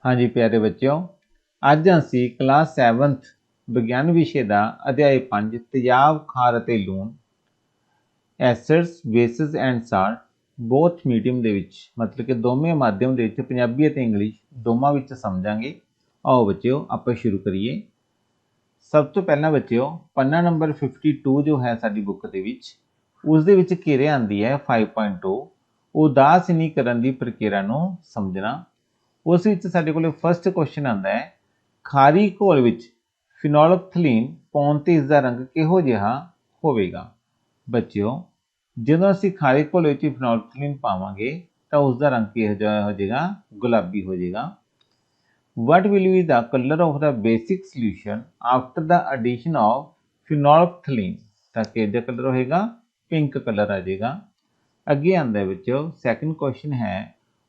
हाँ जी प्यारे बच्चों, अज असी क्लास 7th विज्ञान विषय का अध्याय 5 तेजाब खार अते लूण acids bases and salt both medium दे विच मतलब कि दोवें माध्यम दे विच पंजाबी अते इंग्लिश दोवां विच समझांगे। आओ बच्चों आपां शुरू करिए। सब तो पहला बच्चों पन्ना नंबर 52 जो है साडी बुक दे विच उस दे विच घेरे आंदी है 5.2 उदासीनीकरण की प्रक्रिया नूं समझना। उस विच साडे कोल फर्स्ट क्वेश्चन आंदा है खारी घोल विच फिनोल्फथलीन पाउण ते इसका रंग किहो जिहा होवेगा। बच्चों जदों असीं खारी घोल विच फिनोल्फथलीन पावांगे तो उसका रंग किहो जिहा हो जाएगा, गुलाबी हो जाएगा। What will be the colour of the basic solution after the addition of phenolphthalein, तो किहड़ा कलर होएगा, पिंक कलर आ जाएगा। अगे आंदा है बच्चों सैकेंड क्वेश्चन है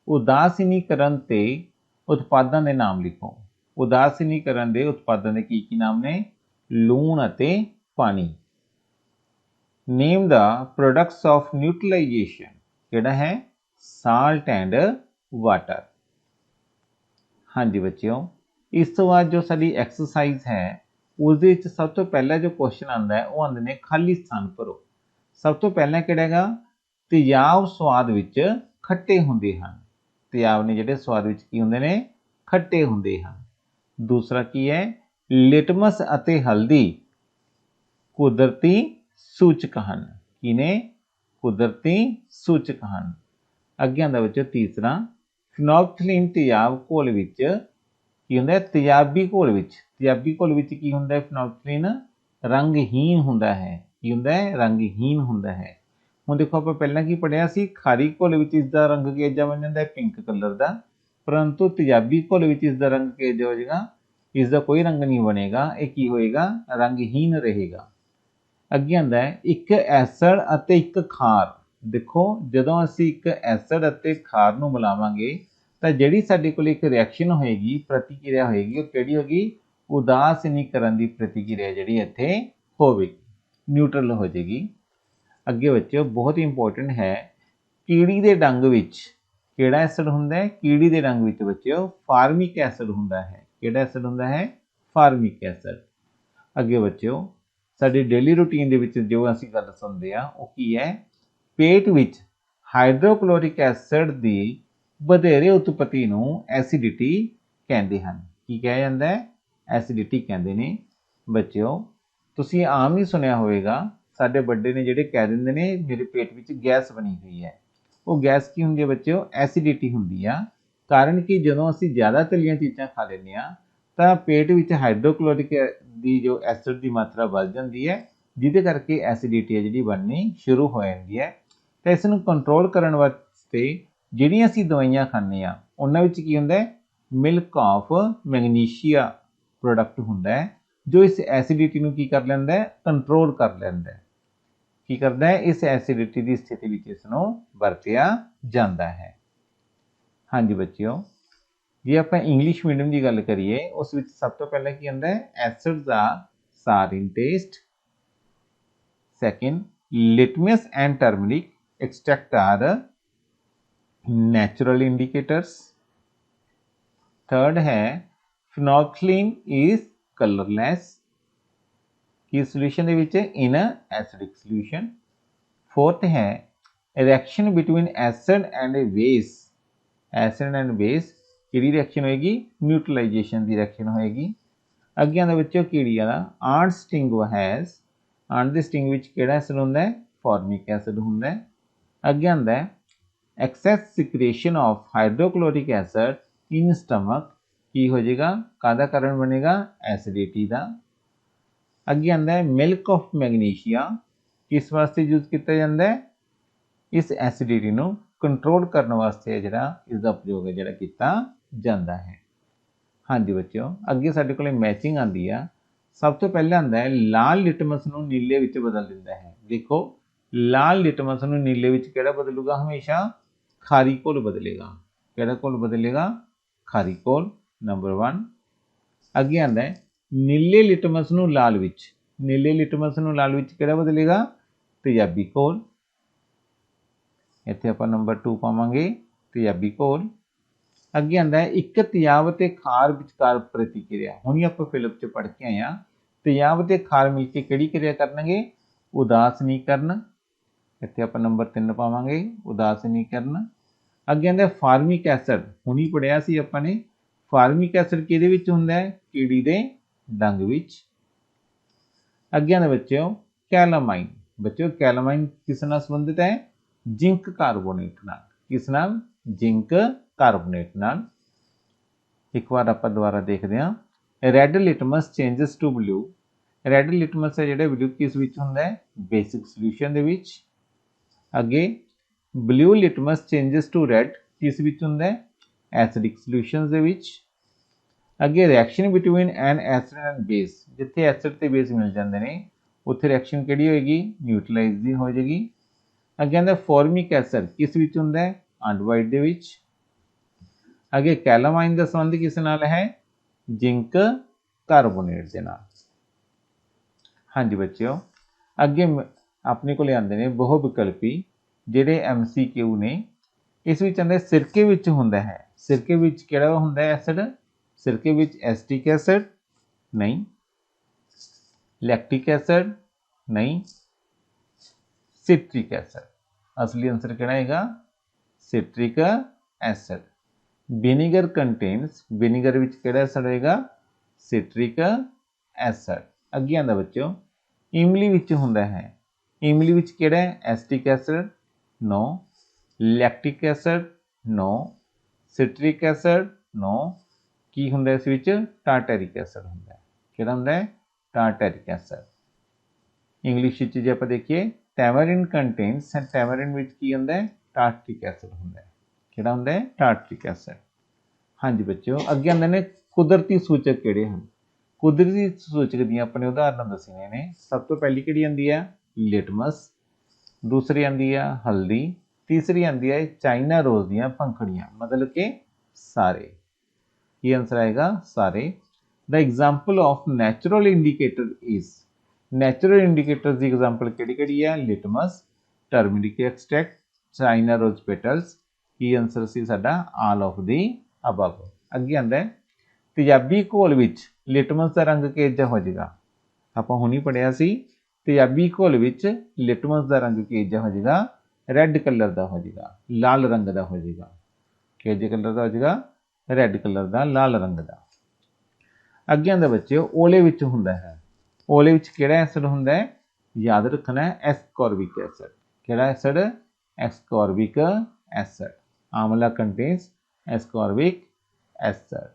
उदासीनीकरण ते उत्पादों के नाम लिखो। उदासीनीकरण के उत्पादों के की नाम ने, लूण अते पानी। Name the products of neutralization, किहड़ा है, साल्ट एंड वाटर। हाँ जी बच्चों, इस तो बाद जो साडी एक्सरसाइज है उस सब तो पहला जो क्वेश्चन आता है वो आते हैं खाली स्थान भरो। सब तो पहला किहड़ा हैगा, तेजाब स्वाद विच खट्टे हुंदे हन। तेजाब ने जिहड़े स्वाद विच की हुंदे ने, खट्टे हुंदे हन। दूसरा की है, लिटमस अते हल्दी कुदरती सूचक हन। की ने, कुदरती सूचक हन। अगे आंदा बच्चों तीसरा फिनोल्फथलीन तेजाब घोल विच की हुंदा है, तेजाबी घोल विच की हुंदा है, फिनोल्फथलीन रंगहीन हुंदा है। की हुंदा है, रंगहीन हुंदा है। हुण देखो आपां पहलां की पढ़िया सी, खारी घोल विच इसदा रंग किहो जिहा बन जांदा है, पिंक कलर दा। परंतु तेजाबी घोल विच इसदा रंग किहो जिहा हो जाएगा, इसका कोई रंग नहीं बनेगा, ये की होएगा, रंगहीन रहेगा। अगे आंदा है एक एसिड अते एक खार। देखो जदों असीं एक एसिड अते खार नूं मिलावांगे तो जिहड़ी साडे कोल एक रिएक्शन होएगी, प्रतिक्रिया होएगी, वो किहड़ी होगी, उदासीनीकरण की प्रतिक्रिया जिहड़ी इत्थे होवेगी, न्यूट्रल हो जाएगी। अगे बच्चों बहुत इंपोर्टेंट है, कीड़ी के डंग विच किहड़ा एसिड हुंदा है, कीड़ी के डंग विच बच्चों फार्मिक एसिड हुंदा है। किहड़ा एसिड हुंदा है, फार्मिक एसिड। अगे बच्चों साडी डेली रूटीन दे विच जो असीं गल सुनदे आ वो की है, पेट विच हाइड्रोक्लोरिक एसिड की वधेरे उत्पत्ति नूं एसिडिटी कहंदे हन। की कहा जांदा है, एसिडिटी कहंदे ने। बच्चों तुसीं आम ही सुनिया होवेगा, साडे बड्डे ने जिहड़े कह दिंदे ने मेरे पेट विच गैस बनी हुई है। वो गैस की हुंदी है बच्चों, एसिडिटी हुंदी आ। कारण कि जदों असीं ज़्यादा तलियां चीज़ां खा लैंदे आ तो पेट विच हाइड्रोक्लोरिक की जो एसिड की मात्रा बढ़ जाती है, जिहदे करके एसिडिटी है जिहड़ी बननी शुरू हो जाती है। तो इस नूं कंट्रोल करने वास्ते जिहड़ियां असीं दवाइयां खांदे आ उन्हां विच की हुंदा है, मिल्क ऑफ मैगनीशिया प्रोडक्ट हुंदा है जो इस एसिडिटी नूं की कर लैंदा है, कंट्रोल कर लैंदा है। की करदा है, इस एसिडिटी की स्थिति विच इस नूं वरतिया जांदा है। हाँ जी बच्चों, जे आप इंग्लिश मीडियम की गल करिए उस विच सब तो पहले की आंदा है, acids are sour in taste. Second litmus and turmeric extract are natural indicators. Third है फिनोल्फथलीन इज कलरलैस की सॉल्यूशन दे विच इन एसिडिक सॉल्यूशन। फोर्थ है reaction between acid and base. Acid and base किहड़ी रिएक्शन होएगी, न्यूट्रलाइजेशन की reaction होएगी। अगे आंदा बच्चों कीड़ी वाला आंट स्टिंग हैज़, आंट दी स्टिंग विच किहड़ा एसिड हुंदा है, फॉर्मिक एसिड हुंदा है। अगे आंदा है excess secretion of hydrochloric acid in stomach, की हो जाएगा, कादा कारण बनेगा, एसिडिटी का। अगे आंदा है मिल्क ऑफ मैगनीशिया, किस वास्ते यूज किया जाता है, इस एसिडिटी नूं कंट्रोल करने वास्ते जिहड़ा इसका प्रयोग है जिहड़ा किया जाता है। हाँ जी बच्चों, अगे साडे कोल मैचिंग आती है। सब तो पहले आंदा है लाल लिटमस नूं नीले विच बदल दिंदा है। देखो लाल लिटमस नूं नीले विच किहड़ा बदलूगा, हमेशा खारी घोल बदलेगा। किहड़ा घोल बदलेगा, खारी घोल, नंबर 1। अगे आंदा है नीले लिटमस नूं लाल विच, नीले लिटमस नूं लाल विच किहड़ा बदलेगा, तेजाबी घोल। इत्थे आपां नंबर 2 पावांगे, तेजाबी घोल। ਅੱਗੇ ਆਂਦਾ ਹੈ ਇੱਕ ਤਿਆਬ ਤੇ ਖਾਰ ਵਿਚਕਾਰ ਪ੍ਰਤੀਕਿਰਿਆ। ਹੁਣੀ ਆਪਾਂ ਫਿਲਪ ਚ ਪੜ੍ਹ ਕੇ ਆਏ ਆ, ਤਿਆਬ ਤੇ ਖਾਰ ਮਿਲ ਕੇ ਕਿਹੜੀ ਕਿਰਿਆ ਕਰਨਗੇ? ਉਦਾਸੀਨੀਕਰਨ। ਇੱਥੇ ਆਪਾਂ ਨੰਬਰ 3 ਪਾਵਾਂਗੇ, ਉਦਾਸੀਨੀਕਰਨ। ਅੱਗੇ ਆਂਦਾ ਫਾਰਮਿਕ ਐਸਿਡ, ਹੁਣੀ ਪੜਿਆ ਸੀ ਆਪਾਂ ਨੇ, ਫਾਰਮਿਕ ਐਸਿਡ ਕਿਹਦੇ ਵਿੱਚ ਹੁੰਦਾ ਹੈ? ਕੀੜੀ ਦੇ ਡੰਗ ਵਿੱਚ। ਅੱਗੇ ਆਂਦਾ ਬੱਚਿਓ ਕੈਲਾਮਾਈਨ। ਬੱਚਿਓ ਕੈਲਾਮਾਈਨ ਕਿਸ ਨਾਲ ਸੰਬੰਧਿਤ ਹੈ? ਜ਼ਿੰਕ ਕਾਰਬੋਨੇਟ ਨਾਲ। ਕਿਸ ਨਾਲ? ਜ਼ਿੰਕ ਕਾਰਬੋਨੇਟ ਨਾਲ। ਇੱਕ ਵਾਰ ਆਪਾਂ ਦੁਬਾਰਾ ਦੇਖਦੇ ਹਾਂ। Red litmus changes to blue. Red litmus ਹੈ ਜਿਹੜਾ ਬਲੂ ਕਿਸ ਵਿੱਚ ਹੁੰਦਾ ਹੈ? ਬੇਸਿਕ ਸੋਲੂਸ਼ਨ ਦੇ ਵਿੱਚ। ਅੱਗੇ blue litmus changes to red ਕਿਸ ਵਿੱਚ ਹੁੰਦਾ ਹੈ? ਐਸਿਡਿਕ ਸੋਲੂਸ਼ਨਸ ਦੇ ਵਿੱਚ। ਅੱਗੇ reaction between an acid and base, ਜਿੱਥੇ ਐਸਿਡ ਤੇ ਬੇਸ ਮਿਲ ਜਾਂਦੇ ਨੇ ਉੱਥੇ ਰਿਐਕਸ਼ਨ ਕਿਹੜੀ ਹੋਏਗੀ? ਨਿਊਟਰਲਾਈਜ਼ ਦੀ ਹੋ ਜਾਏਗੀ। ਅੱਗੇ ਆਂਦਾ ਫਾਰਮਿਕ ਐਸਿਡ ਕਿਸ ਵਿੱਚ ਹੁੰਦਾ ਹੈ? ਆਂਡਵਾਈਟ ਦੇ ਵਿੱਚ। ਅੱਗੇ ਕੈਲਾਮਾਈਨ ਦਾ ਸੰਬੰਧ ਕਿਸ ਨਾਲ ਹੈ? ਜ਼ਿੰਕ ਕਾਰਬੋਨੇਟ ਦੇ ਨਾਲ। ਹਾਂਜੀ ਬੱਚਿਓ, ਅੱਗੇ ਆਪਣੇ ਕੋਲ ਆਉਂਦੇ ਨੇ ਬਹੁ ਵਿਕਲਪੀ ਜਿਹੜੇ MCQ ਨੇ। ਇਸ ਵਿੱਚ ਆਂਦਾ ਸਿਰਕੇ ਵਿੱਚ ਹੁੰਦਾ ਹੈ। ਸਿਰਕੇ ਵਿੱਚ ਕਿਹੜਾ ਹੁੰਦਾ ਹੈ ਐਸਿਡ? ਸਿਰਕੇ ਵਿੱਚ ਐਸਟਿਕ ਐਸਿਡ ਨਹੀਂ, ਲੈਕਟਿਕ ਐਸਿਡ ਨਹੀਂ, ਸਿਟ੍ਰਿਕ ਐਸਿਡ। ਅਸਲੀ ਆंसर ਕਿਹੜਾ ਹੈਗਾ? Citric acid. Vinegar contains, vinegar ਵਿੱਚ ਕਿਹੜਾ ਐਸਿਡ ਹੋਏਗਾ? Citric acid. ਅੱਗੇ ਆਂਦਾ ਬੱਚਿਓ ਇਮਲੀ ਵਿੱਚ ਹੁੰਦਾ ਹੈ। ਇਮਲੀ ਵਿੱਚ ਕਿਹੜਾ ਹੈ? ਐਸਟਿਕ ਐਸਿਡ ਨੋ, ਲੈਕਟਿਕ ਐਸਿਡ ਨੋ, ਸਿਟ੍ਰਿਕ ਐਸਿਡ ਨੋ। ਕੀ ਹੁੰਦਾ ਇਸ ਵਿੱਚ? ਟਾਰਟੈਰਿਕ ਐਸਿਡ ਹੁੰਦਾ ਹੈ। ਕਿਹੜਾ ਹੁੰਦਾ ਹੈ? ਟਾਰਟੈਰਿਕ ਐਸਿਡ। ਇੰਗਲਿਸ਼ ਵਿੱਚ ਜੇ ਆਪਾਂ ਦੇਖੀਏ ਟੈਮਰਿਨ ਕੰਟੇਨਸ, ਟੈਮਰਿਨ ਵਿੱਚ ਕੀ ਹੁੰਦਾ ਹੈ? ਟਾਰਟਰਿਕ ਐਸਿਡ ਹੁੰਦਾ ਹੈ। ਕਿਹੜਾ ਹੁੰਦਾ ਹੈ? ਟਾਰਟਰਿਕ ਐਸਿਡ। ਹਾਂਜੀ ਬੱਚਿਓ, ਅੱਗੇ ਆਉਂਦੇ ਨੇ ਕੁਦਰਤੀ ਸੂਚਕ ਕਿਹੜੇ ਹਨ? ਕੁਦਰਤੀ ਸੂਚਕ ਦੀਆਂ ਆਪਣੇ ਉਦਾਹਰਨਾਂ ਦੱਸੀਆਂ ਨੇ। ਸਭ ਤੋਂ ਪਹਿਲੀ ਕਿਹੜੀ ਆਉਂਦੀ ਹੈ? ਲਿਟਮਸ। ਦੂਸਰੀ ਆਉਂਦੀ ਹੈ ਹਲਦੀ। ਤੀਸਰੀ ਆਉਂਦੀ ਹੈ ਚਾਈਨਾ ਰੋਜ਼ ਦੀਆਂ ਪੰਖੜੀਆਂ, ਮਤਲਬ ਕਿ ਸਾਰੇ। ਕੀ ਆंसर ਆਏਗਾ? ਸਾਰੇ। The example of natural indicator is, natural indicators ਦੀ ਐਗਜ਼ਾਮਪਲ ਕਿਹੜੀ ਕਿਹੜੀ ਹੈ? Litmus, turmeric extract, China rose petals. ਕੀ ਆंसर ਸੀ ਸਾਡਾ? All of the above. ਅੱਗੇ ਆਂਦਾ ਤੇਜ਼ਾਬੀ ਘੋਲ ਵਿੱਚ ਲਿਟਮਸ ਦਾ ਰੰਗ ਕਿਹੋ ਜਿਹਾ ਹੋ ਜਾਏਗਾ? ਆਪਾਂ ਹੁਣੀ ਪੜਿਆ ਸੀ, ਤੇਜ਼ਾਬੀ ਘੋਲ ਵਿੱਚ ਲਿਟਮਸ ਦਾ ਰੰਗ ਕਿਹੋ ਜਿਹਾ ਹੋ ਜਾਏਗਾ? ਰੈੱਡ ਕਲਰ ਦਾ ਹੋ ਜਾਏਗਾ, ਲਾਲ ਰੰਗ ਦਾ ਹੋ ਜਾਏਗਾ। ਕਿਹੋ ਜਿਹੇ ਕਲਰ ਦਾ ਹੋ ਜਾਏਗਾ? ਰੈੱਡ ਕਲਰ ਦਾ, ਲਾਲ ਰੰਗ ਦਾ। ਅੱਗੇ ਆਂਦਾ ਬੱਚਿਓ ਓਲੇ ਵਿੱਚ ਹੁੰਦਾ ਹੈ। ਓਲੇ ਵਿੱਚ ਕਿਹੜਾ ਐਸਿਡ ਹੁੰਦਾ ਹੈ? ਯਾਦ ਰੱਖਣਾ ਹੈ ਐਸਕੋਰਬਿਕ ਐਸਿਡ। ਕਿਹੜਾ ਐਸਿਡ? Ascorbic acid. ਆਮਲਾ ਕੰਟੇਨਸ ਐਸਕੋਰਬਿਕ ਐਸਿਡ।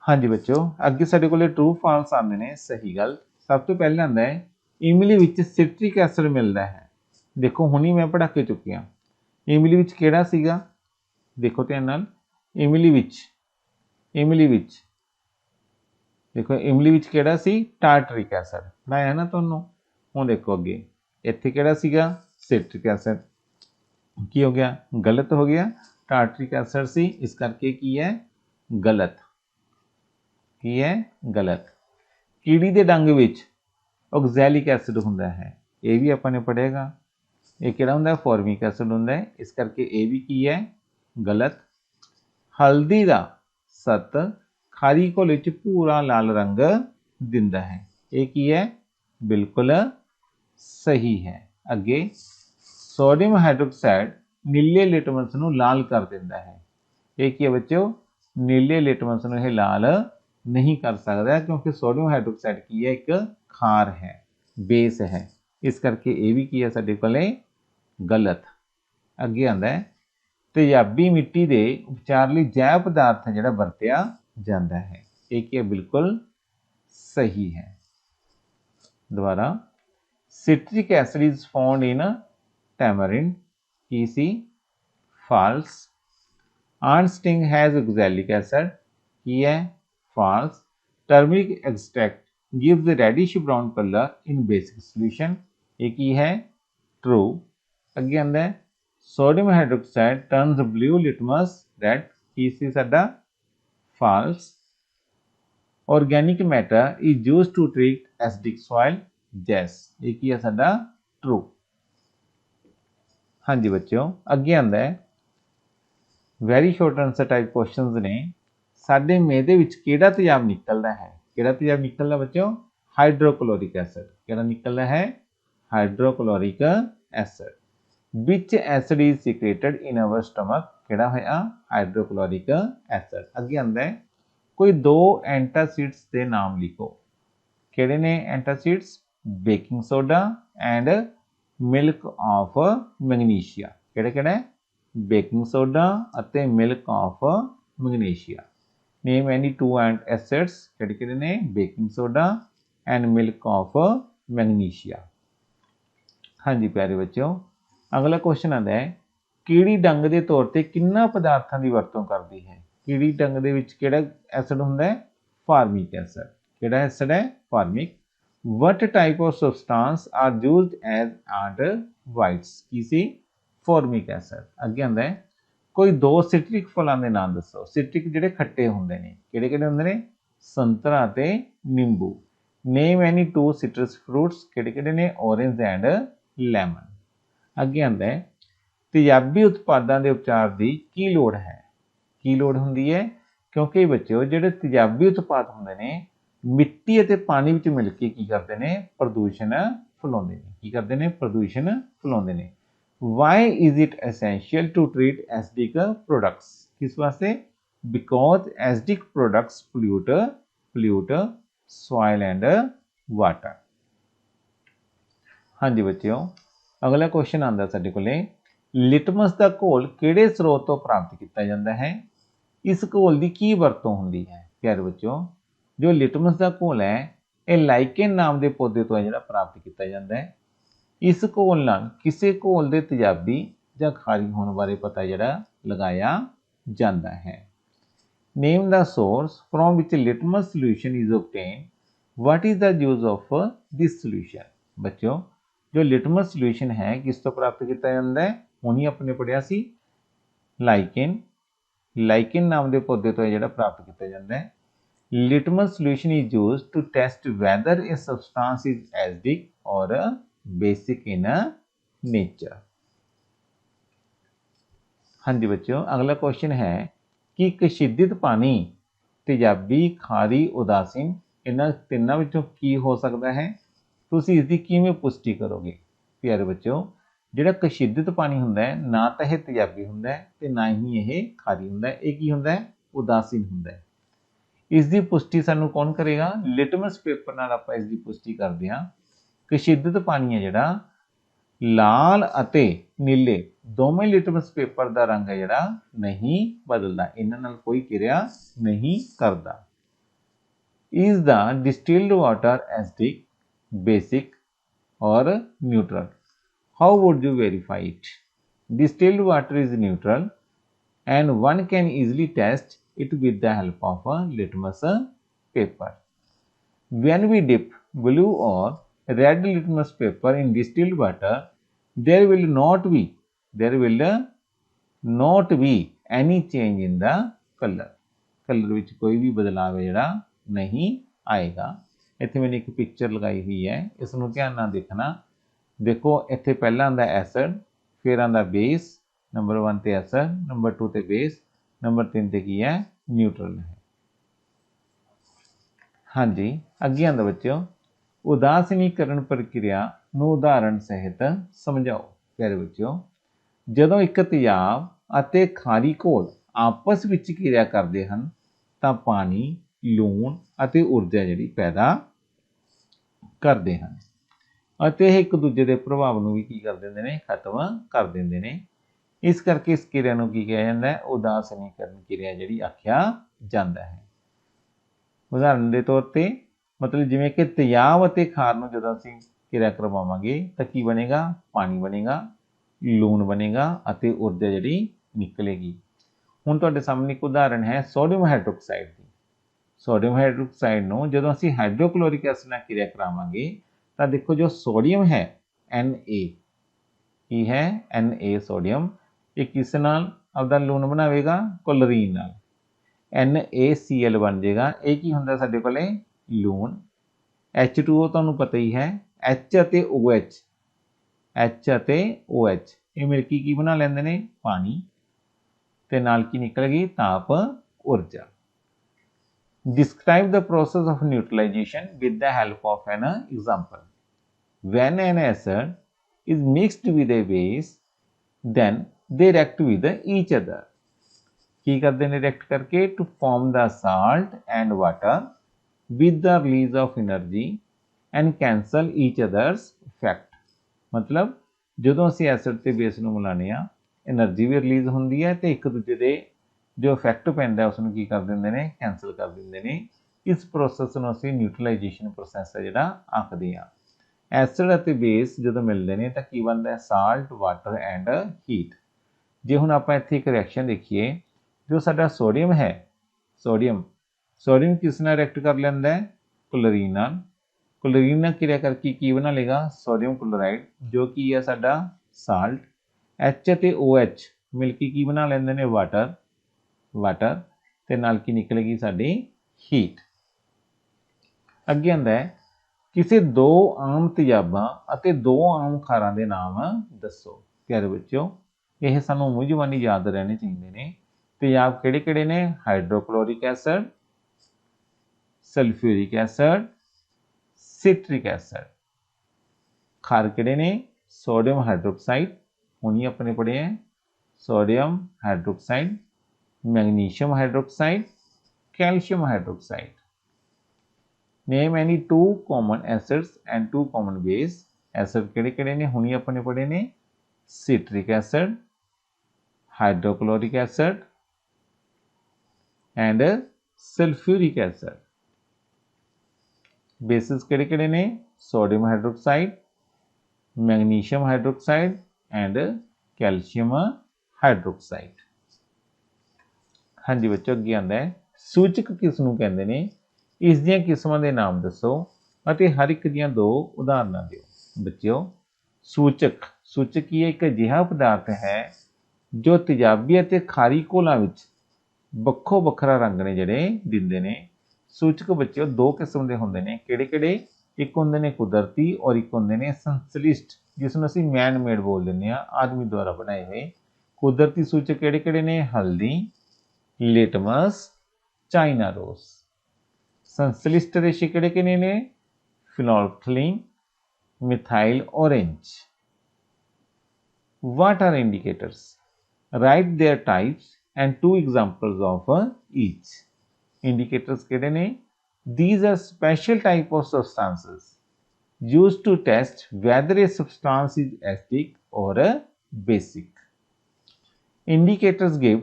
ਹਾਂਜੀ ਬੱਚਿਓ, ਅੱਗੇ ਸਾਡੇ ਕੋਲੇ ਟਰੂ ਫਾਲਸ ਆਉਂਦੇ ਨੇ, ਸਹੀ ਗੱਲ। ਸਭ ਤੋਂ ਪਹਿਲਾਂ ਆਂਦਾ ਹੈ ਇਮਲੀ ਵਿੱਚ ਸਿਟ੍ਰਿਕ ਐਸਿਡ ਮਿਲਦਾ ਹੈ। ਦੇਖੋ ਹੁਣੀ ਮੈਂ ਪੜ੍ਹਾ ਕੇ ਚੁੱਕਿਆ। ਇਮਲੀ ਵਿੱਚ ਕਿਹੜਾ ਸੀਗਾ? ਦੇਖੋ ਧਿਆਨ ਨਾਲ। ਇਮਲੀ ਵਿੱਚ ਦੇਖੋ ਇਮਲੀ ਵਿੱਚ ਕਿਹੜਾ ਸੀ? ਟਾਰਟਰਿਕ ਐਸਿਡ ਪੜਾਇਆ ਨਾ ਤੁਹਾਨੂੰ। ਹੁਣ ਦੇਖੋ ਅੱਗੇ ਇੱਥੇ ਕਿਹੜਾ ਸੀਗਾ? Citric acid. ਕੀ ਹੋ ਗਿਆ? ਗਲਤ ਹੋ ਗਿਆ। ਟਾਰਟਰਿਕ ਐਸਿਡ ਸੀ, ਇਸ ਕਰਕੇ ਕੀ ਹੈ? ਗਲਤ। ਕੀ ਹੈ? ਗਲਤ। ਕੀੜੀ ਦੇ ਡੰਗ ਵਿੱਚ ਆਕਜ਼ੈਲਿਕ ਐਸਿਡ ਹੁੰਦਾ ਹੈ। ਇਹ ਵੀ ਆਪਾਂ ਨੇ ਪੜ੍ਹੇਗਾ। ਇਹ ਕਿਹੜਾ ਹੁੰਦਾ? ਫਾਰਮਿਕ ਐਸਿਡ ਹੁੰਦਾ ਹੈ, ਇਸ ਕਰਕੇ ਇਹ ਵੀ ਕੀ ਹੈ? ਗਲਤ। ਹਲਦੀ ਦਾ ਸੱਤ ਖਾਰੀ ਘੋਲ ਵਿੱਚ ਪੂਰਾ ਲਾਲ ਰੰਗ ਦਿੰਦਾ ਹੈ। ਇਹ ਕੀ ਹੈ? ਬਿਲਕੁਲ ਸਹੀ ਹੈ। ਅੱਗੇ ਸੋਡੀਅਮ ਹਾਈਡਰੋਕਸਾਈਡ ਨੀਲੇ ਲਿਟਮਸ ਨੂੰ ਲਾਲ ਕਰ ਦਿੰਦਾ ਹੈ। ਇਹ ਕੀ ਹੈ ਬੱਚਿਓ? ਨੀਲੇ ਲਿਟਮਸ ਨੂੰ ਇਹ ਲਾਲ ਨਹੀਂ ਕਰ ਸਕਦਾ, ਕਿਉਂਕਿ ਸੋਡੀਅਮ ਹਾਈਡਰੋਕਸਾਈਡ ਕੀ ਹੈ? ਇੱਕ ਖਾਰ ਹੈ, ਬੇਸ ਹੈ, ਇਸ ਕਰਕੇ ਇਹ ਵੀ ਕੀ ਹੈ ਸਾਡੇ ਕੋਲੇ? ਗਲਤ। ਅੱਗੇ ਆਂਦਾ ਹੈ ਤੇਜ਼ਾਬੀ ਮਿੱਟੀ ਦੇ ਉਪਚਾਰ ਲਈ ਜੈਵ ਪਦਾਰਥ ਜਿਹੜਾ ਵਰਤਿਆ ਜਾਂਦਾ ਹੈ। ਇਹ ਕੀ ਹੈ? ਬਿਲਕੁਲ ਸਹੀ ਹੈ। ਦੁਬਾਰਾ citric acid is found in tamarind। Ki C? false। ant sting has oxalic acid। ਕੀ ਹੈ? false। turmeric extract gives reddish brown color in basic solution। ਇਹ ਕੀ ਹੈ? true। ਅੱਗੇ ਆਂਦਾ ਹੈ sodium hydroxide turns blue litmus red। ਕੀ ਸੀ ਸਾਡਾ? false। organic matter is used to treat acidic soil। yes। ਇਹ ਕੀ ਹੈ ਸਾਡਾ? true। ਹਾਂਜੀ ਬੱਚਿਓ, ਅੱਗੇ ਆਂਦਾ ਹੈ very short answer type questions ਨੇ। ਸਾਡੇ ਮੇਹ ਦੇ ਵਿੱਚ ਕਿਹੜਾ ਤੇਜ਼ਾਬ ਨਿਕਲਦਾ ਹੈ? ਕਿਹੜਾ ਤੇਜ਼ਾਬ ਨਿਕਲਦਾ ਬੱਚਿਓ? Hydrochloric acid. ਕਿਹੜਾ ਨਿਕਲਦਾ ਹੈ? Hydrochloric acid. Which acid is secreted in our stomach? ਕਿਹੜਾ ਹੋਇਆ? Hydrochloric acid. ਅੱਗੇ ਆਉਂਦਾ ਹੈ ਕੋਈ ਦੋ ਐਂਟਾਸਿਡਸ ਦੇ ਨਾਮ ਲਿਖੋ। ਕਿਹੜੇ ਨੇ antacids? Baking soda and milk of magnesia. ਕਿਹੜੇ ਕਿਹੜੇ? ਬੇਕਿੰਗ ਸੋਡਾ ਅਤੇ milk of magnesia. Name any two acids. ਕਿਹੜੇ ਕਿਹੜੇ ਨੇ? Baking soda and milk of magnesia. ਹਾਂਜੀ ਪਿਆਰੇ ਬੱਚਿਓ, ਅਗਲਾ ਕੁਐਸਚਨ ਆਉਂਦਾ ਹੈ ਕੀੜੀ ਡੰਗ ਦੇ ਤੌਰ ਤੇ ਕਿੰਨਾ ਪਦਾਰਥਾਂ ਦੀ ਵਰਤੋਂ ਕਰਦੀ ਹੈ? ਕੀੜੀ ਡੰਗ ਦੇ ਵਿੱਚ ਕਿਹੜਾ ਐਸਿਡ ਹੁੰਦਾ ਹੈ? Formic acid. ਕਿਹੜਾ ਐਸਿਡ ਹੈ? Formic. What type of substance are used as additives? ਕੀ ਸੀ? Formic acid. ਅੱਗੇ ਆਉਂਦਾ ਹੈ ਕੋਈ ਦੋ ਸਿਟ੍ਰਿਕ ਫਲਾਂ ਦੇ ਨਾਮ ਦੱਸੋ। ਸਿਟ੍ਰਿਕ ਜਿਹੜੇ ਖੱਟੇ ਹੁੰਦੇ ਨੇ, ਕਿਹੜੇ ਕਿਹੜੇ ਹੁੰਦੇ ਨੇ? ਸੰਤਰਾ ਅਤੇ ਨਿੰਬੂ। ਨੇਮ ਐਨੀ ਟੂ ਸਿਟਰਸ ਫਰੂਟਸ। ਕਿਹੜੇ ਕਿਹੜੇ ਨੇ? Orange and lemon. ਅੱਗੇ ਆਉਂਦਾ ਹੈ ਤੇਜ਼ਾਬੀ ਉਤਪਾਦਾਂ ਦੇ ਉਪਚਾਰ ਦੀ ਕੀ ਲੋੜ ਹੈ? ਕੀ ਲੋੜ ਹੁੰਦੀ ਹੈ? ਕਿਉਂਕਿ ਬੱਚਿਓ ਜਿਹੜੇ ਤੇਜ਼ਾਬੀ ਉਤਪਾਦ ਹੁੰਦੇ ਨੇ ਮਿੱਟੀ ਅਤੇ ਪਾਣੀ ਵਿੱਚ ਮਿਲ ਕੇ ਕੀ ਕਰਦੇ ਨੇ? ਪ੍ਰਦੂਸ਼ਣ ਫੈਲਾਉਂਦੇ ਨੇ। ਕੀ ਕਰਦੇ ਨੇ? ਪ੍ਰਦੂਸ਼ਣ ਫੈਲਾਉਂਦੇ ਨੇ। Why is it essential to treat acidic products? ਕਿਸ ਵਾਸਤੇ? Because acidic products pollute soil and water। ਹਾਂਜੀ ਬੱਚਿਓ, ਅਗਲਾ ਕੁਐਸਚਨ ਆਉਂਦਾ ਸਾਡੇ ਕੋਲੇ ਲਿਟਮਸ ਦਾ ਘੋਲ ਕਿਹੜੇ ਸਰੋਤ ਤੋਂ ਪ੍ਰਾਪਤ ਕੀਤਾ ਜਾਂਦਾ ਹੈ? ਇਸ ਘੋਲ ਦੀ ਕੀ ਵਰਤੋਂ ਹੁੰਦੀ ਹੈ? ਪਿਆਰੇ ਬੱਚਿਓ, ਜੋ ਲਿਟਮਸ ਦਾ ਘੋਲ ਹੈ ਇਹ ਲਾਈਕਨ ਨਾਮ ਦੇ ਪੌਦੇ ਤੋਂ ਹੈ ਜਿਹੜਾ ਪ੍ਰਾਪਤ ਕੀਤਾ ਜਾਂਦਾ ਹੈ। ਇਸ ਘੋਲ ਨਾਲ ਕਿਸੇ ਘੋਲ ਦੇ ਤੇਜ਼ਾਬੀ ਜਾਂ ਖਾਰੀ ਹੋਣ ਬਾਰੇ ਪਤਾ ਜਿਹੜਾ ਲਗਾਇਆ ਜਾਂਦਾ ਹੈ। Name the source from which litmus solution is obtained। What is the use of this solution? ਬੱਚਿਓ, ਜੋ ਲਿਟਮਸ ਸੋਲੂਸ਼ਨ ਹੈ ਕਿਸ ਤੋਂ ਪ੍ਰਾਪਤ ਕੀਤਾ ਜਾਂਦਾ ਹੈ? ਹੁਣੀ ਆਪਣੇ ਪੜਿਆ ਸੀ ਲਾਈਕਨ। ਲਾਈਕਨ ਨਾਮ ਦੇ ਪੌਦੇ ਤੋਂ ਜਿਹੜਾ ਪ੍ਰਾਪਤ ਕੀਤਾ ਜਾਂਦਾ ਹੈ। Litmus solution is used to test whether a substance is acidic or basic in nature। ਹਾਂਜੀ ਬੱਚਿਓ, ਅਗਲਾ ਕੁਐਸਚਨ ਹੈ ਕਿ ਕਸ਼ਿਦਿਤ ਪਾਣੀ, ਤੇਜ਼ਾਬੀ, ਖਾਰੀ, ਉਦਾਸੀਨ ਇਹਨਾਂ ਤਿੰਨਾਂ ਵਿੱਚੋਂ ਕੀ ਹੋ ਸਕਦਾ ਹੈ? ਤੁਸੀਂ ਇਸ ਦੀ ਕਿਵੇਂ ਪੁਸ਼ਟੀ ਕਰੋਗੇ? ਪਿਆਰੇ ਬੱਚਿਓ, ਜਿਹੜਾ ਕਸ਼ਿਦਿਤ ਪਾਣੀ ਹੁੰਦਾ ਹੈ ਨਾ ਤਾਂ ਇਹ ਤੇਜ਼ਾਬੀ ਹੁੰਦਾ ਹੈ ਤੇ ਨਾ ਹੀ ਇਹ ਖਾਰੀ ਹੁੰਦਾ ਹੈ। ਇਹ ਕੀ ਹੁੰਦਾ ਹੈ? ਉਦਾਸੀਨ ਹੁੰਦਾ ਹੈ। ਇਸ ਦੀ ਪੁਸ਼ਟੀ ਸਾਨੂੰ ਕੌਣ ਕਰੇਗਾ? ਲਿਟਮਸ ਪੇਪਰ ਨਾਲ ਆਪਾਂ ਇਸ ਦੀ ਪੁਸ਼ਟੀ ਕਰਦੇ ਹਾਂ। ਕਸ਼ਿਦਿਤ ਪਾਣੀ ਹੈ ਜਿਹੜਾ ਲਾਲ ਅਤੇ ਨੀਲੇ ਦੋਵੇਂ ਲਿਟਮਸ ਪੇਪਰ ਦਾ ਰੰਗ ਹੈ ਜਿਹੜਾ ਨਹੀਂ ਬਦਲਦਾ, ਇਹਨਾਂ ਨਾਲ ਕੋਈ ਕਿਰਿਆ ਨਹੀਂ ਕਰਦਾ। Is the distilled water acidic, basic or neutral? How would you verify it? Distilled water is neutral and one can easily test it with the help of a litmus paper. When we dip blue or red litmus paper in distilled water, there will not be any change in the color। Colour ਵਿੱਚ ਕੋਈ ਵੀ ਬਦਲਾਵ ਜਿਹੜਾ ਨਹੀਂ ਆਏਗਾ। ਇੱਥੇ ਮੈंने ਇੱਕ picture ਲਗਾਈ ਹੋਈ ਹੈ, ਇਸ ਨੂੰ ਧਿਆਨ ਨਾਲ ਦੇਖਣਾ। ਦੇਖੋ ਇੱਥੇ ਪਹਿਲਾਂ ਆਉਂਦਾ ਐਸਿਡ, ਫਿਰ ਆਉਂਦਾ ਬੇਸ, ਨੰਬਰ 1 ਤੇ ਐਸਿਡ, ਨੰਬਰ 2 ਤੇ ਬੇਸ, ਨੰਬਰ 3 ਤੇ ਕੀ ਹੈ? ਨਿਊਟਰਲ ਹੈ। ਹਾਂਜੀ, ਅੱਗੇ ਆਉਂਦਾ ਬੱਚਿਓ ਉਦਾਸੀਨੀਕਰਨ ਪ੍ਰਕਿਰਿਆ ਨੂੰ ਉਦਾਹਰਣ ਸਹਿਤ ਸਮਝਾਓ। ਪਿਆਰੇ ਬੱਚਿਓ, ਜਦੋਂ ਇੱਕ ਤੇਜ਼ਾਬ ਅਤੇ ਖਾਰੀ ਘੋਲ ਆਪਸ ਵਿੱਚ ਕਿਰਿਆ ਕਰਦੇ ਹਨ ਤਾਂ ਪਾਣੀ, ਲੂਣ ਅਤੇ ਊਰਜਾ ਜਿਹੜੀ ਪੈਦਾ ਕਰਦੇ ਹਨ ਅਤੇ ਇਹ ਇੱਕ ਦੂਜੇ ਦੇ ਪ੍ਰਭਾਵ ਨੂੰ ਵੀ ਕੀ ਕਰ ਦਿੰਦੇ ਨੇ? ਖਤਮ ਕਰ ਦਿੰਦੇ ਨੇ। ਇਸ ਕਰਕੇ ਇਸ ਕਿਰਿਆ ਨੂੰ ਕੀ ਕਿਹਾ ਜਾਂਦਾ ਹੈ? ਉਦਾਸੀਨੀਕਰਨ ਕਿਰਿਆ ਜਿਹੜੀ ਆਖਿਆ ਜਾਂਦਾ ਹੈ। ਉਦਾਹਰਨ ਦੇ ਤੌਰ ਤੇ ਮਤਲਬ ਜਿਵੇਂ ਕਿ ਤੇਜ਼ਾਬ ਅਤੇ ਖਾਰ ਨੂੰ ਜਦੋਂ ਅਸੀਂ ਕਿਰਿਆ ਕਰਵਾਵਾਂਗੇ ਤਾਂ ਕੀ ਬਣੇਗਾ? ਪਾਣੀ ਬਣੇਗਾ, ਲੂਣ ਬਣੇਗਾ ਅਤੇ ਊਰਜਾ ਜਿਹੜੀ ਨਿਕਲੇਗੀ। ਹੁਣ ਤੁਹਾਡੇ ਸਾਹਮਣੇ ਇੱਕ ਉਦਾਹਰਨ ਹੈ ਸੋਡੀਅਮ ਹਾਈਡਰੋਕਸਾਈਡ ਦੀ। ਸੋਡੀਅਮ ਹਾਈਡਰੋਕਸਾਈਡ ਨੂੰ ਜਦੋਂ ਅਸੀਂ ਹਾਈਡਰੋਕਲੋਰਿਕ ਐਸਿਡ ਨਾਲ ਕਿਰਿਆ ਕਰਾਵਾਂਗੇ ਤਾਂ ਦੇਖੋ ਜੋ ਸੋਡੀਅਮ ਹੈ Na, ਕੀ ਹੈ? Na ਸੋਡੀਅਮ, ਇਹ ਕਿਸ ਨਾਲ ਆਪਦਾ ਲੂਣ ਬਣਾਵੇਗਾ? ਕਲੋਰੀਨ ਨਾਲ। NaCl ਬਣ ਜਾਏਗਾ। ਇਹ ਕੀ ਹੁੰਦਾ ਸਾਡੇ ਕੋਲੇ? ਲੂਣ। H2O ਤੁਹਾਨੂੰ ਪਤਾ ਹੀ ਹੈ, H ਅਤੇ OH ਇਹ ਮਿਲ ਕੇ ਕੀ ਬਣਾ ਲੈਂਦੇ ਨੇ? ਪਾਣੀ। ਤੇ ਨਾਲ ਕੀ ਨਿਕਲ ਗਈ ਤਾਪ ਊਰਜਾ। Describe the process of neutralization with the help of an example. When an acid is mixed with a base, then they react with each other. ਕੀ ਕਰਦੇ ਨੇ react ਕਰਕੇ to form the salt and water with the release of energy and cancel each other's effect. ਮਤਲਬ ਜਦੋਂ ਅਸੀਂ acid ਤੇ base ਨੂੰ ਮਿਲਾਉਂਦੇ ਆ energy ਵੀ release ਹੁੰਦੀ ਹੈ ਤੇ ਇੱਕ ਦੂਜੇ ਦੇ ਜੋ ਇਫੈਕਟ ਪੈਂਦਾ ਉਸ ਨੂੰ ਕੀ ਕਰ ਦਿੰਦੇ ਨੇ ਕੈਂਸਲ ਕਰ ਦਿੰਦੇ ਨੇ। ਇਸ ਪ੍ਰੋਸੈਸ ਨੂੰ ਅਸੀਂ ਨਿਊਟਰਲਾਈਜੇਸ਼ਨ ਪ੍ਰੋਸੈਸ ਹੈ ਜਿਹੜਾ ਆਖਦੇ ਆ। ਐਸਿਡ ਅਤੇ ਬੇਸ ਜਦੋਂ ਮਿਲਦੇ ਨੇ ਤਾਂ ਕੀ ਬਣਦਾ ਹੈ ਸਾਲਟ ਵਾਟਰ ਐਂਡ ਹੀਟ। ਜੇ ਹੁਣ ਆਪਾਂ ਇੱਥੇ ਇੱਕ ਰਿਐਕਸ਼ਨ ਦੇਖੀਏ ਜੋ ਸਾਡਾ ਸੋਡੀਅਮ ਹੈ ਸੋਡੀਅਮ ਕਿਸ ਨਾਲ ਰਿਐਕਟ ਕਰ ਲੈਂਦਾ ਹੈ ਕਲੋਰੀਨ ਨਾਲ। ਕਲੋਰੀਨ ਨਾਲ ਕਿਰਿਆ ਕਰਕੇ ਕੀ ਬਣਾ ਲੇਗਾ ਸੋਡੀਅਮ ਕਲੋਰਾਈਡ ਜੋ ਕੀ ਹੈ ਸਾਡਾ ਸਾਲਟ। H ਅਤੇ OH ਮਿਲ ਕੇ ਕੀ ਬਣਾ ਲੈਂਦੇ ਨੇ ਵਾਟਰ ਤੇ ਨਾਲ ਕੀ ਨਿਕਲੇਗੀ ਸਾਡੀ ਹੀਟ। ਅੱਗੇ ਆਉਂਦਾ ਹੈ ਕਿਸੇ ਦੋ ਆਮ ਤੇਜ਼ਾਬਾਂ ਅਤੇ ਦੋ ਆਮ ਖਾਰਾਂ ਦੇ ਨਾਮ ਦੱਸੋ। ਪਿਆਰੇ ਬੱਚਿਓ ਇਹ ਸਾਨੂੰ ਮੂੰਹ ਜ਼ਬਾਨੀ ਯਾਦ ਰਹਿਣੇ ਚਾਹੀਦੇ ਨੇ। ਤੇਜ਼ਾਬ ਕਿਹੜੇ ਕਿਹੜੇ ਨੇ hydrochloric acid sulphuric acid citric acid. खार किहड़े ने सोडियम हाइड्रोक्साइड हुणी अपने पढ़े हैं sodium hydroxide magnesium hydroxide calcium hydroxide. Name any two common acids and two common base. Acid किहड़े किहड़े ने हुणी अपने पढ़े ने citric acid hydrochloric acid and sulphuric acid. Bases किहड़े किहड़े ने sodium hydroxide magnesium hydroxide and calcium hydroxide. हाँ जी बच्चों अगे आंदा है सूचक किस नूं कहंदे ने इस दियां किस्मां दे नाम दसो अते हर एक दियां दो उदाहरणां दिओ। बच्चों सूचक की एक अजिहा पदार्थ है जो तेजाबी अते खारी घोलां विच ਵੱਖੋ ਵੱਖਰਾ ਰੰਗ ਨੇ ਜਿਹੜੇ ਦਿੰਦੇ ਨੇ। सूचक बच्चों दो किस्म के होंगे ने किहड़े किहड़े एक होंगे ने कुदरती और एक होंगे ने संश्लिष्ट जिसनूं असीं मैन मेड बोल दिंदे आ आदमी द्वारा बनाए हुए। कुदरती सूचक किहड़े किहड़े ने हल्दी लिटमस चाइना रोज। संश्लिष्ट रेशे किहड़े किहड़े ने phenolphthalein methyl orange. What are indicators? Write their types and two examples of each. Indicators किहड़े ने these are special type of substances used to test whether a substance is acidic or basic. Indicators give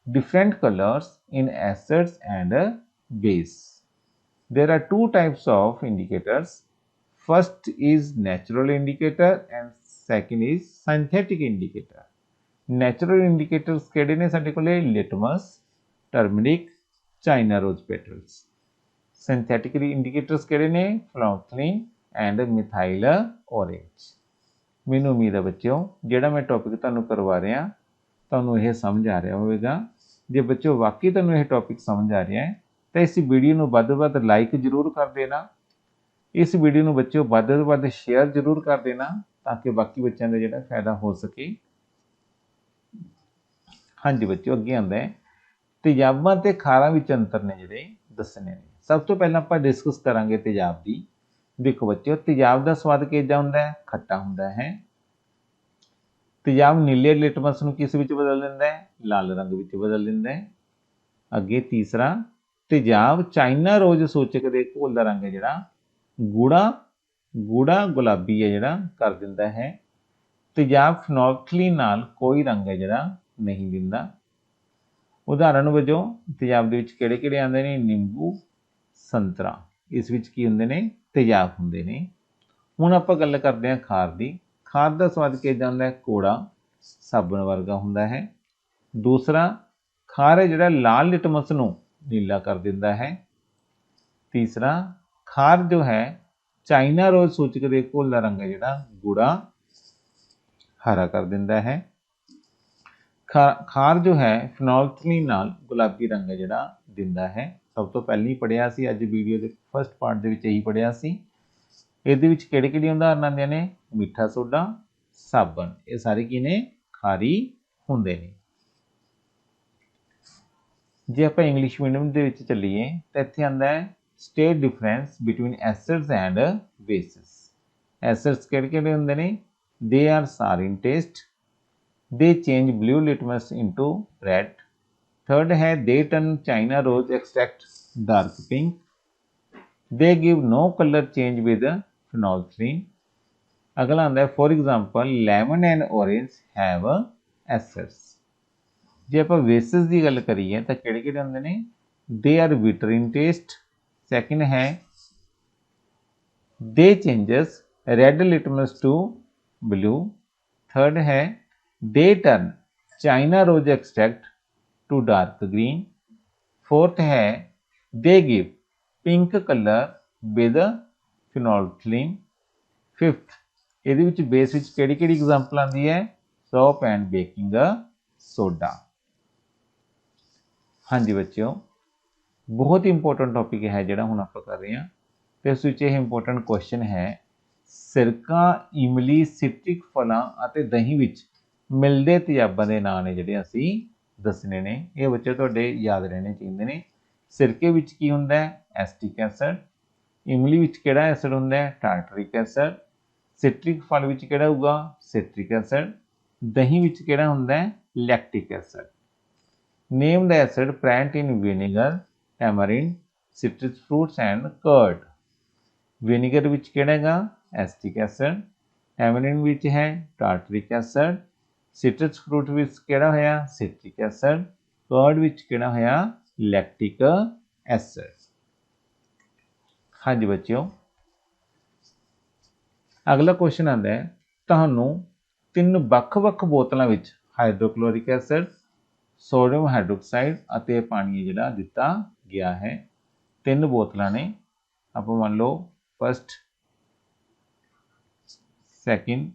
different colors in acids and base. There are two types of indicators. First is natural indicator and second is synthetic indicator. Natural indicators किहड़े ने साडे कोले litmus turmeric China rose petals. Synthetic indicators किहड़े ने phenolphthalein and methyl orange. मैनूं उम्मीद है बच्चों जिहड़ा मैं टॉपिक तुहानूं करवा रहा तुहानूं यह समझ आ रहा होवेगा। जे बच्चों वाकई तुहानूं यह टॉपिक समझ आ रहा है तो इस वीडियो नूं वध तो वध लाइक जरूर कर देना। इस वीडियो नूं बच्चों वध तो वध शेयर जरूर कर देना ताकि बाकी बच्चों का जिहड़ा फायदा हो सके। हाँ जी बच्चों अगे आंदा है तेजाबां ते खारां विच अंतर ने जिहड़े दसने ने। सब तो पहलां आपां डिस्कस करांगे तेजाब दी। देखो बच्चों तेजाब दा स्वाद किहदा हुंदा है खट्टा हुंदा है। तेजाब नीले लिटमस नूं किस विच बदल दिंदा है लाल रंग विच बदल दिंदा है। अगे तीसरा तेजाब चाइना रोज सूचक दे घोल दा रंग है जिहड़ा गूढ़ा गुलाबी है जिहड़ा कर दिंदा है। तेजाब फिनोल्फथलीन नाल कोई रंग है जिहड़ा नहीं दिंदा। उदाहरण वजों तेजाब दे विच किहड़े किहड़े आंदे ने नींबू संतरा इस विच की हुंदे ने तेजाब हुंदे ने। हुण आपां गल करदे हां खार दी। खार दा स्वाद किहदा हुंदा है कौड़ा साबण वर्गा हुंदा है। दूसरा खार है जिहड़ा लाल लिटमस नूं नीला कर दिंदा है। तीसरा खार जो है चाइना रोज सूचक दे घोल दा रंग है जिहड़ा गूढ़ा हरा कर दिंदा है। खार जो है फिनोल्फथलीन नाल गुलाबी रंग जिहड़ा दिंदा है। सब तो पहले ही पढ़िया सी अज वीडियो के फस्ट पार्ट दे विच यही पढ़िया सी। इहदे विच किहड़े-किहड़े उदाहरण आंदे ने मिठा सोडा साबण ये सारे की ने खारी हुंदे ने। ਜੇ ਆਪਾਂ ਇੰਗਲਿਸ਼ ਮੀਡੀਅਮ ਦੇ ਵਿੱਚ ਚੱਲੀਏ ਤਾਂ ਇੱਥੇ ਆਉਂਦਾ ਹੈ state difference between acids and bases. Acids ਕਿਹੜੇ ਕਿਹੜੇ ਹੁੰਦੇ ਨੇ? They are sour in taste, they change blue litmus into red. Third ਹੈ they turn China rose extract dark pink, they give no colour change with phenolphthalein। अगला आंदा है for example lemon and orange have acids. जे आप bases की गल करिए तो किहड़े किहड़े होंदे ने? They are bitter in taste. Second है they changes red litmus to blue. Third है they turn China rose extract to dark green. Fourth है they give pink colour with phenolphthalein. Fifth ਇਹਦੇ ਵਿੱਚ ਬੇਸ ਵਿੱਚ ਕਿਹੜੀ ਕਿਹੜੀ ਐਗਜ਼ਾਮਪਲ ਆਉਂਦੀ ਹੈ? Soap and baking soda. ਹਾਂਜੀ ਬੱਚਿਓ, ਬਹੁਤ ਹੀ ਇੰਪੋਰਟੈਂਟ ਟੌਪਿਕ ਹੈ ਜਿਹੜਾ ਹੁਣ ਆਪਾਂ ਕਰ ਰਹੇ ਹਾਂ ਤੇ ਇਸ ਵਿੱਚ ਇਹ ਇੰਪੋਰਟੈਂਟ ਕੁਐਸਚਨ ਹੈ ਸਿਰਕਾ, ਇਮਲੀ, ਸਿਟਰਿਕ ਫਲਾਂ ਅਤੇ ਦਹੀਂ ਵਿੱਚ ਮਿਲਦੇ ਤੇਜ਼ਾਬਾਂ ਦੇ ਨਾਂ ਨੇ ਜਿਹੜੇ ਅਸੀਂ ਦੱਸਣੇ ਨੇ। ਇਹ ਬੱਚੇ ਤੁਹਾਡੇ ਯਾਦ ਰਹਿਣੇ ਚਾਹੀਦੇ ਨੇ। ਸਿਰਕੇ ਵਿੱਚ ਕੀ ਹੁੰਦਾ ਹੈ? ਐਸਟਿਕ ਐਸਿਡ। ਇਮਲੀ ਵਿੱਚ ਕਿਹੜਾ ਐਸਿਡ ਹੁੰਦਾ ਹੈ? ਟਾਰਟਰਿਕ ਐਸਿਡ। ਸਿਟਰਿਕ ਫਲ ਵਿੱਚ ਕਿਹੜਾ ਹੋਊਗਾ? ਸਿਟਰਿਕ ਐਸਿਡ। ਦਹੀਂ ਵਿੱਚ ਕਿਹੜਾ ਹੁੰਦਾ ਹੈ? Lactic acid. Name the acid present in vinegar, tamarind, citrus fruits and curd. Vinegar ਵਿੱਚ ਕਿਹੜਾ ਹੈਗਾ? ਐਸਟਿਕ ਐਸਿਡ। ਟੈਮਰਿੰਡ ਵਿੱਚ ਹੈ ਟਾਰਟਰਿਕ ਐਸਿਡ। ਸਿਟਰਸ ਫਰੂਟ ਵਿੱਚ ਕਿਹੜਾ ਹੋਇਆ? ਸਿਟਰਿਕ ਐਸਿਡ। ਕਰਡ ਵਿੱਚ ਕਿਹੜਾ ਹੋਇਆ? Lactic acid. ਹਾਂਜੀ ਬੱਚਿਓ, ਅਗਲਾ ਕੁਐਸਚਨ ਆਉਂਦਾ ਹੈ ਤੁਹਾਨੂੰ ਤਿੰਨ ਵੱਖ-ਵੱਖ ਬੋਤਲਾਂ ਵਿੱਚ ਹਾਈਡਰੋਕਲੋਰਿਕ ਐਸਿਡ, ਸੋਡੀਅਮ ਹਾਈਡਰੋਕਸਾਈਡ ਅਤੇ ਪਾਣੀ ਜਿਹੜਾ ਦਿੱਤਾ ਗਿਆ ਹੈ। ਤਿੰਨ ਬੋਤਲਾਂ ਨੇ, ਆਪਾਂ ਮੰਨ ਲਓ ਫਸਟ, ਸੈਕਿੰਡ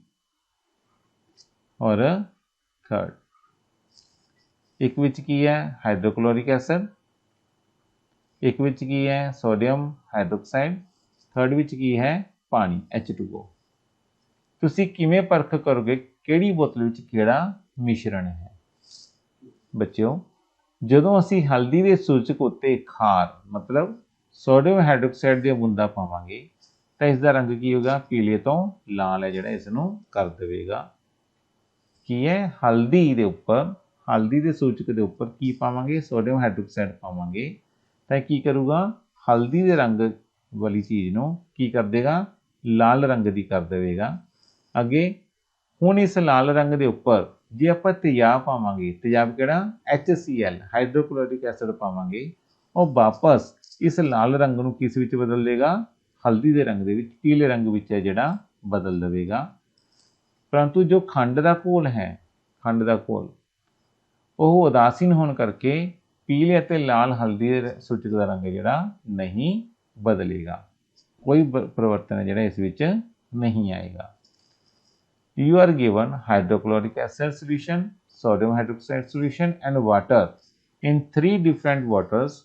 ਔਰ ਥਰਡ। ਇੱਕ ਵਿੱਚ ਕੀ ਹੈ? Hydrochloric acid. ਇੱਕ ਵਿੱਚ ਕੀ ਹੈ? Sodium hydroxide. ਥਰਡ ਵਿੱਚ ਕੀ ਹੈ? ਪਾਣੀ H2O। ਤੁਸੀਂ ਕਿਵੇਂ ਪਰਖ ਕਰੋਗੇ ਕਿਹੜੀ ਬੋਤਲ ਵਿੱਚ ਕਿਹੜਾ ਮਿਸ਼ਰਣ ਹੈ? ਬੱਚਿਓ, ਜਦੋਂ ਅਸੀਂ ਹਲਦੀ ਦੇ ਸੂਚਕ ਉੱਤੇ ਖਾਰ ਮਤਲਬ ਸੋਡੀਅਮ ਹਾਈਡਰੋਕਸਾਈਡ ਦੀਆਂ ਬੂੰਦਾਂ ਪਾਵਾਂਗੇ ਤਾਂ ਇਸ ਦਾ ਰੰਗ ਕੀ ਹੋਗਾ? ਪੀਲੇ ਤੋਂ ਲਾਲ ਹੈ ਜਿਹੜਾ ਇਸ ਨੂੰ ਕਰ ਦੇਵੇਗਾ। ਕੀ ਹੈ? ਹਲਦੀ ਦੇ ਉੱਪਰ, ਹਲਦੀ ਦੇ ਸੂਚਕ ਦੇ ਉੱਪਰ ਕੀ ਪਾਵਾਂਗੇ? ਸੋਡੀਅਮ ਹਾਈਡਰੋਕਸਾਈਡ ਪਾਵਾਂਗੇ ਤਾਂ ਕੀ ਕਰੂਗਾ? ਹਲਦੀ ਦੇ ਰੰਗ ਵਾਲੀ ਚੀਜ਼ ਨੂੰ ਕੀ ਕਰ ਦੇਗਾ? ਲਾਲ ਰੰਗ ਦੀ ਕਰ ਦੇਵੇਗਾ। ਅੱਗੇ ਹੁਣ ਇਸ ਲਾਲ ਰੰਗ ਦੇ ਉੱਪਰ ਜੇ ਆਪਾਂ ਤੇਜ਼ਾਬ ਪਾਵਾਂਗੇ, ਤੇਜ਼ਾਬ ਕਿਹੜਾ? HCl ਹਾਈਡਰੋਕਲੋਰਿਕ ਐਸਿਡ ਪਾਵਾਂਗੇ, ਉਹ ਵਾਪਸ ਇਸ ਲਾਲ ਰੰਗ ਨੂੰ ਕਿਸ ਵਿੱਚ ਬਦਲ ਦੇਗਾ? ਹਲਦੀ ਦੇ ਰੰਗ ਦੇ ਵਿੱਚ, ਪੀਲੇ ਰੰਗ ਵਿੱਚ ਹੈ ਜਿਹੜਾ ਬਦਲ ਦੇਵੇਗਾ। ਪਰੰਤੂ ਜੋ ਖੰਡ ਦਾ ਘੋਲ ਹੈ, ਖੰਡ ਦਾ ਘੋਲ, ਉਹ ਉਦਾਸੀਨ ਹੋਣ ਕਰਕੇ ਪੀਲੇ ਅਤੇ ਲਾਲ ਹਲਦੀ ਦੇ ਸੂਚਕ ਦਾ ਰੰਗ ਜਿਹੜਾ ਨਹੀਂ ਬਦਲੇਗਾ। ਕੋਈ ਪਰਿਵਰਤਨ ਜਿਹੜਾ ਇਸ ਵਿੱਚ ਨਹੀਂ ਆਏਗਾ। You are given hydrochloric acid solution, sodium hydroxide solution and water in 3 different waters.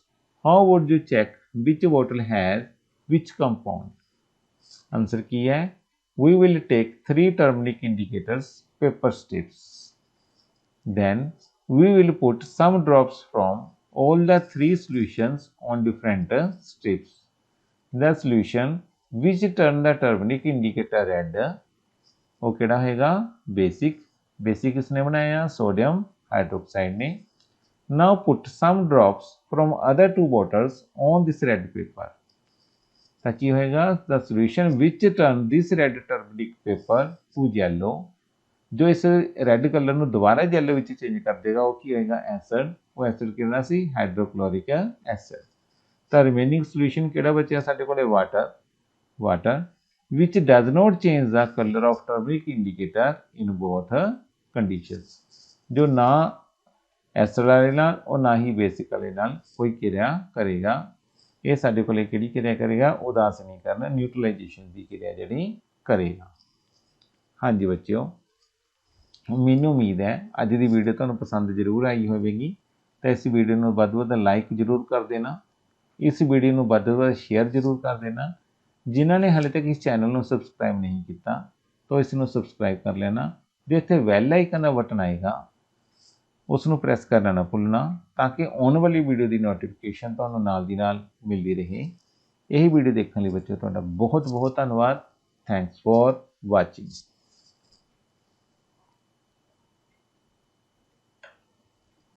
How would you check which bottle has which compound? Answer की है? We will take 3 turmeric indicators paper strips. Then we will put some drops from all the 3 solutions on different strips. The solution which turn the turmeric indicator red ਉਹ ਕਿਹੜਾ ਹੋਏਗਾ? Basic. Basic ਕਿਸਨੇ ਬਣਾਇਆ? Sodium hydroxide ਨੇ। Now put some drops from other 2 bottles on this red paper. ਤਾਂ ਕੀ ਹੋਏਗਾ? The solution ਵਿਚ turn this red turmeric paper to yellow. ਜੋ ਇਸ ਰੈੱਡ ਕਲਰ ਨੂੰ ਦੁਬਾਰਾ ਯੈਲੋ ਵਿੱਚ ਚੇਂਜ ਕਰ ਦੇਗਾ ਉਹ ਕੀ ਹੋਏਗਾ? ਐਸਿਡ। ਉਹ ਐਸਿਡ ਕਿਹੜਾ ਸੀ? ਹਾਈਡਰੋਕਲੋਰਿਕ ਐਸਿਡ। ਤਾਂ ਰਿਮੇਨਿੰਗ ਸੋਲਿਊਸ਼ਨ ਕਿਹੜਾ ਬਚਿਆ ਸਾਡੇ ਕੋਲੇ? Water. Water which does not change the color of turmeric indicator in both conditions। जो ना एसिड वाले नाल और ना ही बेसिक वाले नाल कोई क्रिया करेगा। ये साडे कोले किहड़ी क्रिया करेगा? उदासीनीकरण, न्यूट्रलाइजेशन की क्रिया जिहड़ी करेगा। हाँ जी बच्चों, मैनूं उम्मीद है अज की वीडियो तुहानूं पसंद जरूर आई होवेगी। तो इस वीडियो नूं वध वध लाइक जरूर कर देना, इस वीडियो नूं वध वध शेयर जरूर कर देना। जिन्हों ने हाले तक इस चैनल को सबसक्राइब नहीं किया तो इसनों सबसक्राइब कर लेना। जो इत्थे बैल आइकन का बटन आएगा ਉਸ ਨੂੰ ਪ੍ਰੈਸ ਕਰਨਾ ਨਾ ਭੁੱਲਣਾ ਤਾਂ ਕਿ ਆਉਣ ਵਾਲੀ ਵੀਡੀਓ ਦੀ ਨੋਟੀਫਿਕੇਸ਼ਨ ਤੁਹਾਨੂੰ ਨਾਲ ਦੀ ਨਾਲ ਮਿਲਦੀ ਰਹੇ। ਇਹ ਵੀਡੀਓ ਦੇਖਣ ਲਈ ਬੱਚਿਓ ਤੁਹਾਡਾ ਬਹੁਤ ਬਹੁਤ ਧੰਨਵਾਦ। Thanks for watching.